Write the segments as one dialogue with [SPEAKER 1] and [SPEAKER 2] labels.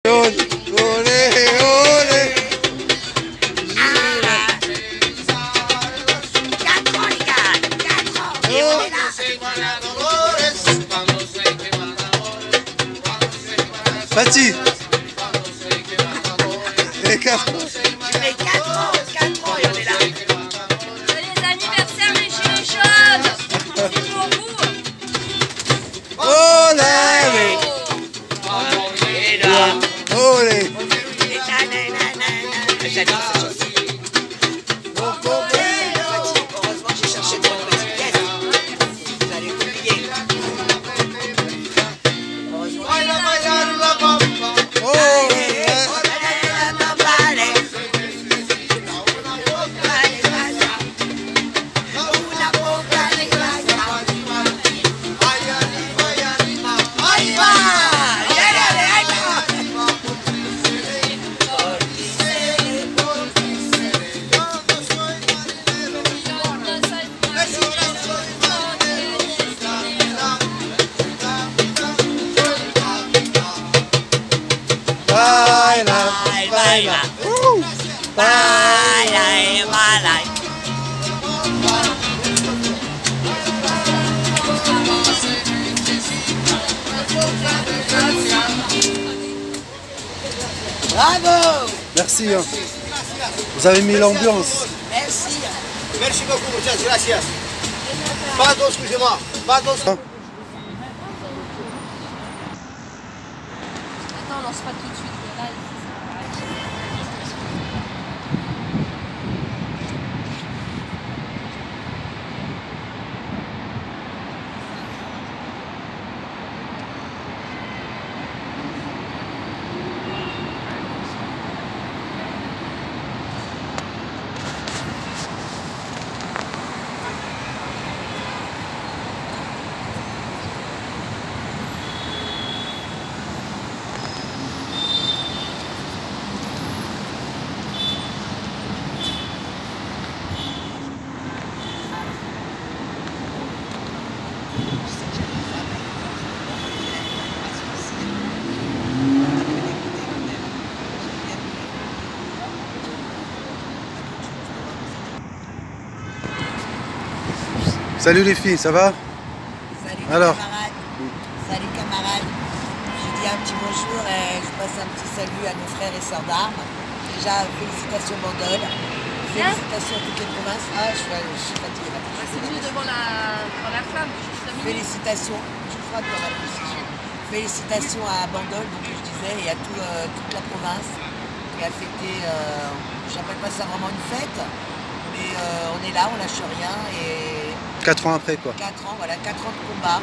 [SPEAKER 1] olé.
[SPEAKER 2] 4 ans les gars, 4 ans. Et on est là.
[SPEAKER 1] Fatih. Et 4 ans.
[SPEAKER 2] Tu fais 4 ans et on est là.
[SPEAKER 3] Les anniversaires des Gilets jaunes. C'est pour vous.
[SPEAKER 1] Olé.
[SPEAKER 2] Et là.
[SPEAKER 1] Olé.
[SPEAKER 2] J'adore cette chanson. Heureusement j'ai cherché pour une petite pièce. Vous allez oublier. Heureusement. Bravo!
[SPEAKER 1] Merci. Hein. Vous avez mis l'ambiance.
[SPEAKER 2] Merci.
[SPEAKER 4] Merci beaucoup, muchas gracias. Pardon, excusez-moi. Pardon.
[SPEAKER 3] Attends, on lance pas tout de suite le live.
[SPEAKER 1] Salut les filles, ça va?
[SPEAKER 2] Salut
[SPEAKER 1] Alors.
[SPEAKER 2] camarades. Salut camarades. Je dis un petit bonjour et je passe un petit salut à nos frères et sœurs d'armes. Déjà, félicitations Bandol. Félicitations à toutes les provinces. Ah, je suis fatiguée là.
[SPEAKER 3] C'est venu devant la flamme, juste la minute.
[SPEAKER 2] Félicitations. Je crois qu'on a plus. Félicitations à Bandol, donc je disais, et à toute la province qui a fêté, j'appelle pas ça vraiment une fête, mais on est là, on lâche rien et
[SPEAKER 1] 4 ans après quoi.
[SPEAKER 2] 4 ans, voilà, 4 ans de combat,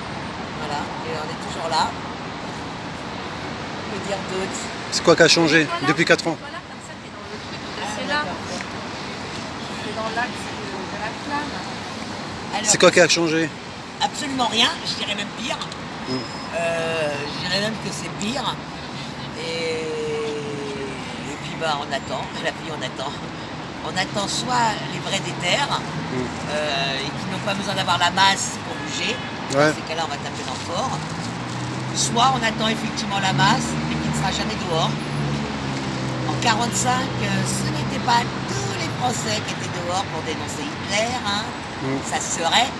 [SPEAKER 2] voilà, et on est toujours là. Que dire d'autre?
[SPEAKER 1] C'est quoi qui a changé depuis 4 ans?
[SPEAKER 3] Voilà, comme ça, t'es dans le truc, c'est là. T'es dans l'axe de la flamme.
[SPEAKER 2] Alors,
[SPEAKER 1] C'est quoi qui a changé?
[SPEAKER 2] absolument rien, je dirais même pire. Je dirais même que c'est pire. Et puis bah on attend, la vie on attend. On attend soit les vrais déterres, et qui n'ont pas besoin d'avoir la masse pour bouger.
[SPEAKER 1] Ouais.
[SPEAKER 2] Dans ces cas-là on va taper dans le fort. Soit on attend effectivement la masse, mais qui ne sera jamais dehors. En 1945, ce n'était pas tous les Français qui étaient dehors pour dénoncer Hitler, hein. Ça serait.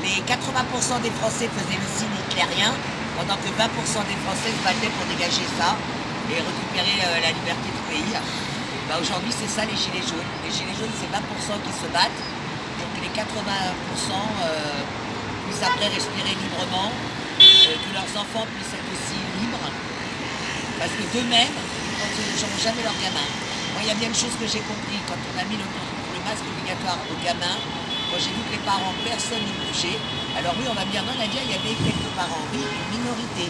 [SPEAKER 2] Les 80% des Français faisaient le signe hitlérien, pendant que 20% des Français se battaient pour dégager ça et récupérer la liberté du pays. Bah aujourd'hui, c'est ça les gilets jaunes. Les gilets jaunes, c'est 20% qui se battent, donc les 80% puissent après respirer librement, que leurs enfants puissent être aussi libres, parce que d'eux-mêmes, ils ne protégeront jamais leurs gamins. Moi, il y a bien une chose que j'ai compris, quand on a mis le masque obligatoire aux gamins. Moi j'ai vu que les parents, personne ne bougeait. Alors oui, on va me dire, non Nadia, il y avait quelques parents, oui, une minorité.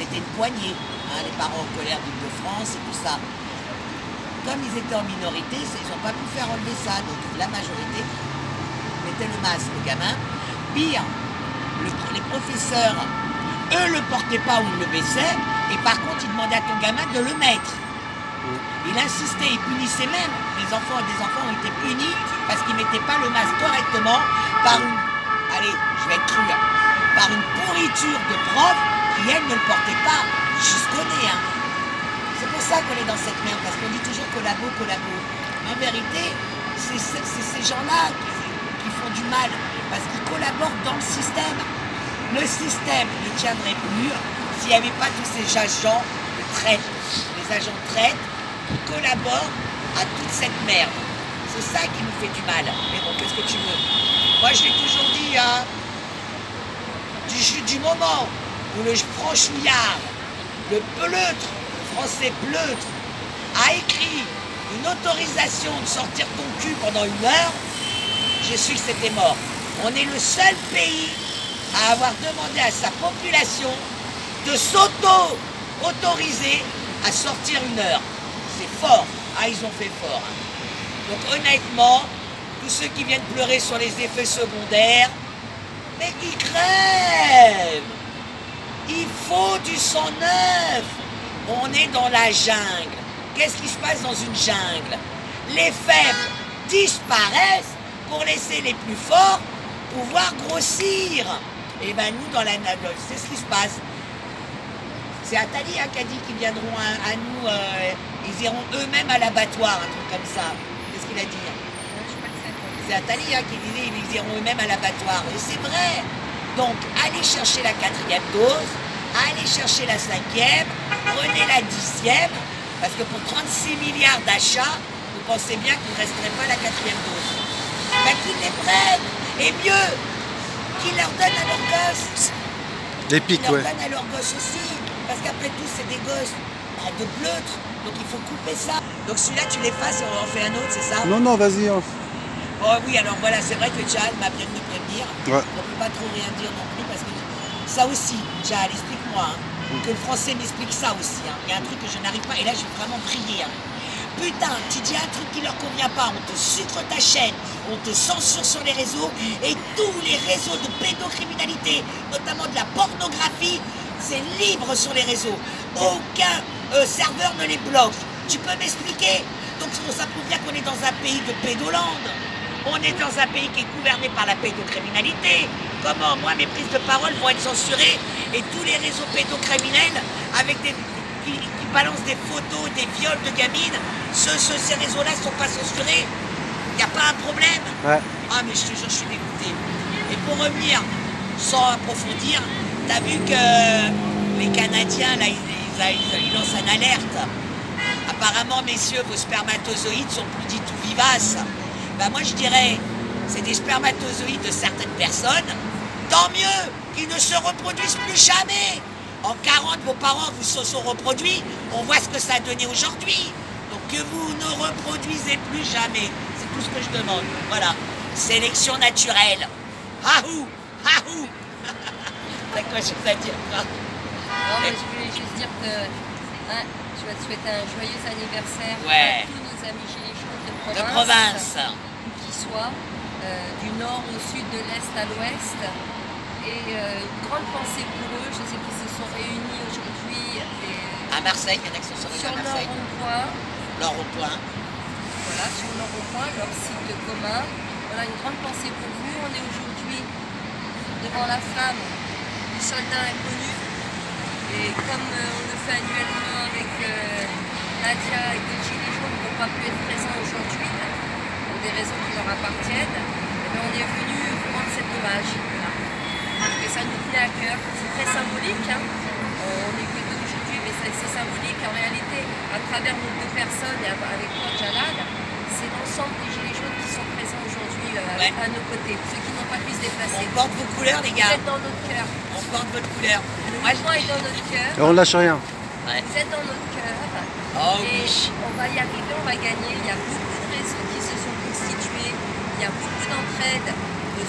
[SPEAKER 2] C'était une poignée, hein, les parents en colère d'Île-de-France et tout ça. Comme ils étaient en minorité, ils n'ont pas pu faire enlever ça. Donc la majorité mettait le masque aux gamins. Pire, les professeurs, eux ne le portaient pas ou ils le baissaient. Et par contre, ils demandaient à ton gamin de le mettre. Il insistait, il punissait même. Des enfants ont été punis parce qu'ils ne mettaient pas le masque correctement par une, allez, je vais être cru, par une pourriture de prof qui, elle, ne le portait pas jusqu'au nez. Hein. C'est qu'on est dans cette merde, parce qu'on dit toujours collabo, collabo. En vérité, c'est ces gens-là qui font du mal, parce qu'ils collaborent dans le système. Le système ne tiendrait plus s'il n'y avait pas tous ces agents de traite, les agents de traite qui collaborent à toute cette merde. C'est ça qui nous fait du mal. Mais bon, qu'est-ce que tu veux? Moi, je l'ai toujours dit, hein, du moment où le franchouillard, le pleutre, français pleutre, a écrit une autorisation de sortir ton cul pendant 1 heure, j'ai su que c'était mort. On est le seul pays à avoir demandé à sa population de s'auto-autoriser à sortir 1 heure. C'est fort. Ah, ils ont fait fort. Hein. Donc honnêtement, tous ceux qui viennent pleurer sur les effets secondaires, mais ils crèvent. Il faut du sang neuf. On est dans la jungle. Qu'est-ce qui se passe dans une jungle? Les faibles disparaissent pour laisser les plus forts pouvoir grossir. Et ben nous, dans la nagole, c'est ce qui se passe. C'est Attali qui a dit qu'ils viendront à nous, ils iront eux-mêmes à l'abattoir, un truc comme ça. Qu'est-ce qu'il a dit? C'est Attali qui disait qu'ils iront eux-mêmes à l'abattoir. Et c'est vrai. Donc, allez chercher la 4e dose, allez chercher la 5e, prenez la 10e, parce que pour 36 milliards d'achats, vous pensez bien qu'il ne resterait pas la 4e dose. Ben, qu'ils les prennent, et mieux, qu'ils leur donnent à leurs gosses.
[SPEAKER 1] Les pics,
[SPEAKER 2] Qu'ils leur
[SPEAKER 1] ouais.
[SPEAKER 2] donnent à leurs gosses aussi, parce qu'après tout, c'est des gosses de pleutres, donc il faut couper ça. Donc celui-là, tu l'effaces et on en fait un autre, c'est ça?
[SPEAKER 1] Non, non, vas-y. Hein.
[SPEAKER 2] Oh oui, alors voilà, c'est vrai que Jal m'a bien de me prévenir.
[SPEAKER 1] Ouais.
[SPEAKER 2] On ne peut pas trop rien dire non plus parce que ça aussi, Jal, explique-moi, hein, que le français m'explique ça aussi. Hein. Il y a un truc que je n'arrive pas, et là je vais vraiment prier. Hein. Putain, tu dis un truc qui leur convient pas, on te sucre ta chaîne, on te censure sur les réseaux, et tous les réseaux de pédocriminalité, notamment de la pornographie, c'est libre sur les réseaux. Aucun serveur ne les bloque. Tu peux m'expliquer? Donc ça prouve bien qu'on est dans un pays de pédolande. On est dans un pays qui est gouverné par la pédocriminalité. Comment, moi, mes prises de parole vont être censurées et tous les réseaux pédocriminels avec qui balancent des photos, des viols de gamines, ces réseaux-là ne sont pas censurés. Il n'y a pas un problème.
[SPEAKER 1] Ouais.
[SPEAKER 2] Ah, mais je te jure, je suis dégoûté. Et pour revenir, sans approfondir, t'as vu que les Canadiens, là, ils lancent une alerte. Apparemment, messieurs, vos spermatozoïdes sont plus du tout vivaces. Ben moi, je dirais, c'est des spermatozoïdes de certaines personnes. Tant mieux qu'ils ne se reproduisent plus jamais. En 40, vos parents vous se sont reproduits. On voit ce que ça a donné aujourd'hui. Donc que vous ne reproduisez plus jamais. C'est tout ce que je demande. Voilà. Sélection naturelle. Ahou! Ahou! T'as quoi chose à dire?
[SPEAKER 3] Non, mais je voulais juste dire que je vais te souhaiter un joyeux anniversaire
[SPEAKER 2] Ouais.
[SPEAKER 3] à tous nos amis gilets jaunes de
[SPEAKER 2] De
[SPEAKER 3] province.
[SPEAKER 2] province.
[SPEAKER 3] Qui soient du nord au sud, de l'est à l'ouest. Et une grande pensée pour eux. Je sais qu'ils se sont réunis aujourd'hui
[SPEAKER 2] À Marseille, il y en a qui sont sur
[SPEAKER 3] sur leur
[SPEAKER 2] Marseille.
[SPEAKER 3] rond-point.
[SPEAKER 2] Leur rond-point.
[SPEAKER 3] Voilà, sur leur rond-point, leur site commun. Voilà, une grande pensée pour vous. On est aujourd'hui devant la flamme du soldat inconnu. Et comme on le fait annuellement avec Nadia et les Gilets jaunes qui n'ont pas pu être présents aujourd'hui, pour des raisons qui leur appartiennent, eh bien, on est venu vous rendre cet hommage. Voilà. Parce que ça nous tenait à cœur. C'est très symbolique. Hein. On est que deux aujourd'hui, mais c'est symbolique. En réalité, à travers nos 2 personnes et avec toi, Jalal, c'est l'ensemble des Gilets jaunes qui sont présents aujourd'hui à nos côtés. Ceux qui n'ont pas pu se déplacer.
[SPEAKER 2] On porte vos couleurs, les
[SPEAKER 3] Vous
[SPEAKER 2] gars.
[SPEAKER 3] êtes dans notre cœur.
[SPEAKER 2] On porte votre couleur.
[SPEAKER 3] Le
[SPEAKER 2] Moi,
[SPEAKER 3] mouvement est dans notre cœur.
[SPEAKER 1] Et on lâche rien.
[SPEAKER 2] Ouais.
[SPEAKER 3] Vous êtes dans notre cœur.
[SPEAKER 2] Oh
[SPEAKER 3] Et
[SPEAKER 2] oui.
[SPEAKER 3] on va y arriver, on va gagner. Il y a beaucoup de réseaux qui se sont constitués. Il y a beaucoup d'entraide,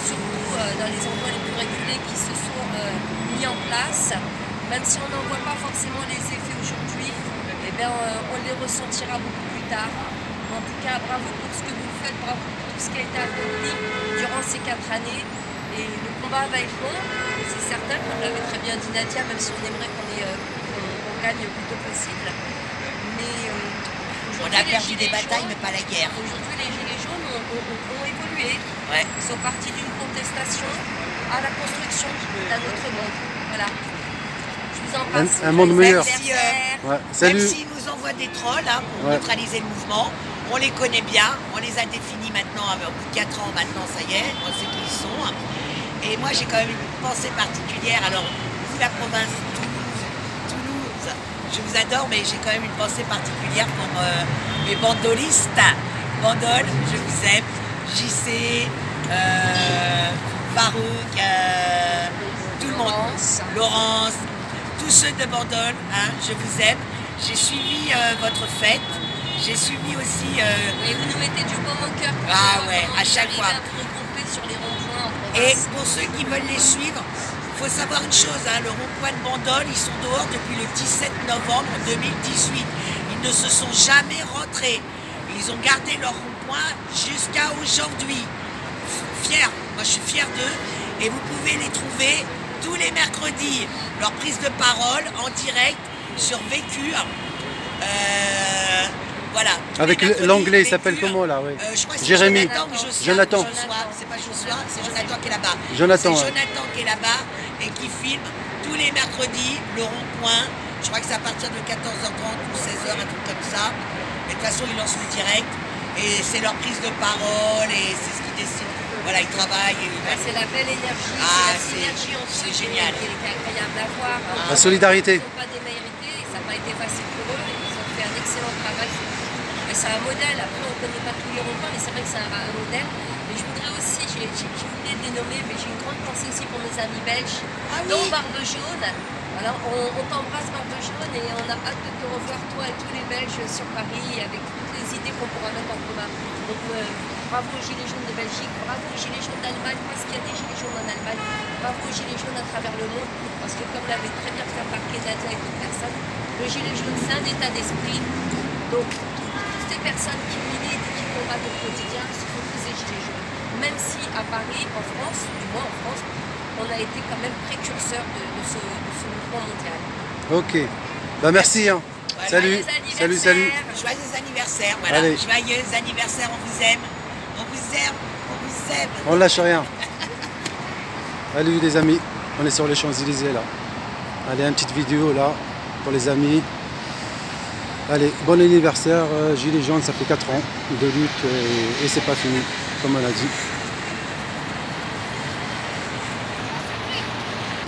[SPEAKER 3] surtout dans les endroits les plus reculés qui se sont mis en place. Même si on n'en voit pas forcément les effets aujourd'hui, eh bien, on les ressentira beaucoup plus tard. En tout cas, bravo pour ce que vous faites, bravo pour tout ce qui a été accompli durant ces 4 années. Et le combat va être long, c'est certain, comme l'avait très bien dit Nadia, même si on aimerait qu'on gagne le plus tôt possible. Mais
[SPEAKER 2] On a perdu des batailles, mais pas la guerre.
[SPEAKER 3] aujourd'hui, les Gilets jaunes ont évolué.
[SPEAKER 2] Ouais.
[SPEAKER 3] Ils sont partis d'une contestation à la construction d'un autre monde. Voilà. Je vous vous embrasse.
[SPEAKER 1] Un monde meilleur.
[SPEAKER 2] Merci,
[SPEAKER 1] Ouais. Salut.
[SPEAKER 2] Même s'ils nous envoient des trolls hein, pour
[SPEAKER 1] Ouais.
[SPEAKER 2] neutraliser le mouvement, on les connaît bien, on les a définis maintenant, au bout de 4 ans maintenant, ça y est, on sait qui ils sont. Et moi j'ai quand même une pensée particulière, alors vous la province Toulouse, je vous adore, mais j'ai quand même une pensée particulière pour mes bandolistes. Bandol, je vous aime, JC, Farouk, tout le monde, Laurence, tous ceux de Bandol, hein, je vous aime. J'ai suivi votre fête, j'ai suivi aussi...
[SPEAKER 3] Et vous nous mettez du baume au cœur.
[SPEAKER 2] Ah ouais, à chaque fois.
[SPEAKER 3] À vous regrouper sur les ronds-points en
[SPEAKER 2] Et
[SPEAKER 3] province.
[SPEAKER 2] pour ceux qui veulent les suivre, il faut savoir une chose, hein, le rond-point de Bandol, ils sont dehors depuis le 17 novembre 2018. Ils ne se sont jamais rentrés. Ils ont gardé leur rond-point jusqu'à aujourd'hui. Fier, moi je suis fier d'eux. Et vous pouvez les trouver tous les mercredis. Leur prise de parole en direct sur Vécu. Voilà.
[SPEAKER 1] Avec l'anglais, il s'appelle comment là, oui.
[SPEAKER 2] Je crois que c'est
[SPEAKER 1] Jérémy.
[SPEAKER 2] Jonathan ou Joshua.
[SPEAKER 1] Jonathan.
[SPEAKER 2] C'est pas Joshua, c'est Jonathan qui est là-bas.
[SPEAKER 1] Jonathan,
[SPEAKER 2] C'est
[SPEAKER 1] ouais.
[SPEAKER 2] Jonathan qui est là-bas et qui filme tous les mercredis le rond-point. Je crois que c'est à partir de 14h30 ou 16h, un truc comme ça. Et de toute façon, ils lancent le direct. Et c'est leur prise de parole et c'est ce qu'ils décident. Voilà, ils travaillent.
[SPEAKER 3] C'est la belle énergie,
[SPEAKER 2] Ah,
[SPEAKER 3] c'est la synergie entre
[SPEAKER 2] c'est
[SPEAKER 3] eux
[SPEAKER 2] génial.
[SPEAKER 3] qui est agréable à voir.
[SPEAKER 1] La solidarité.
[SPEAKER 3] Ils ne sont pas démérités, ça n'a pas été facile pour eux, ils ont fait un excellent travail. Et c'est un modèle, après on ne connaît pas tous les ronds-points, mais c'est vrai que c'est un modèle. Mais je voudrais aussi, j'ai oublié de les nommer, mais j'ai une grande pensée aussi pour nos amis belges, dont Barbe Jaune. Alors on t'embrasse Barbe Jaune et on a hâte de te revoir toi et tous les Belges sur Paris avec toutes les idées qu'on pourra mettre en commun. Donc bravo aux Gilets jaunes de Belgique, bravo aux Gilets jaunes d'Allemagne, parce qu'il y a des Gilets jaunes en Allemagne, bravo aux Gilets jaunes à travers le monde, parce que comme l'avait très bien fait remarquer Nadia et d'autres personnes, le Gilet jaune c'est un état d'esprit. Donc toutes ces personnes qui militent et qui combattent au quotidien, ce sont tous ces Gilets jaunes. Même si à Paris, en France, du moins en France, on a été quand même précurseurs de ce mouvement mondial.
[SPEAKER 1] Ok. Bah merci. Hein.
[SPEAKER 2] Voilà.
[SPEAKER 1] Salut.
[SPEAKER 3] Joyeux
[SPEAKER 1] Salut.
[SPEAKER 2] Joyeux anniversaire, voilà.
[SPEAKER 1] Allez.
[SPEAKER 2] Joyeux anniversaire, on vous aime. On vous aime, on vous aime.
[SPEAKER 1] On lâche rien. Salut les amis. On est sur les Champs-Élysées là. Allez, une petite vidéo là pour les amis. Allez, bon anniversaire. Gilets jaunes, ça fait 4 ans de lutte et c'est pas fini, comme on a dit.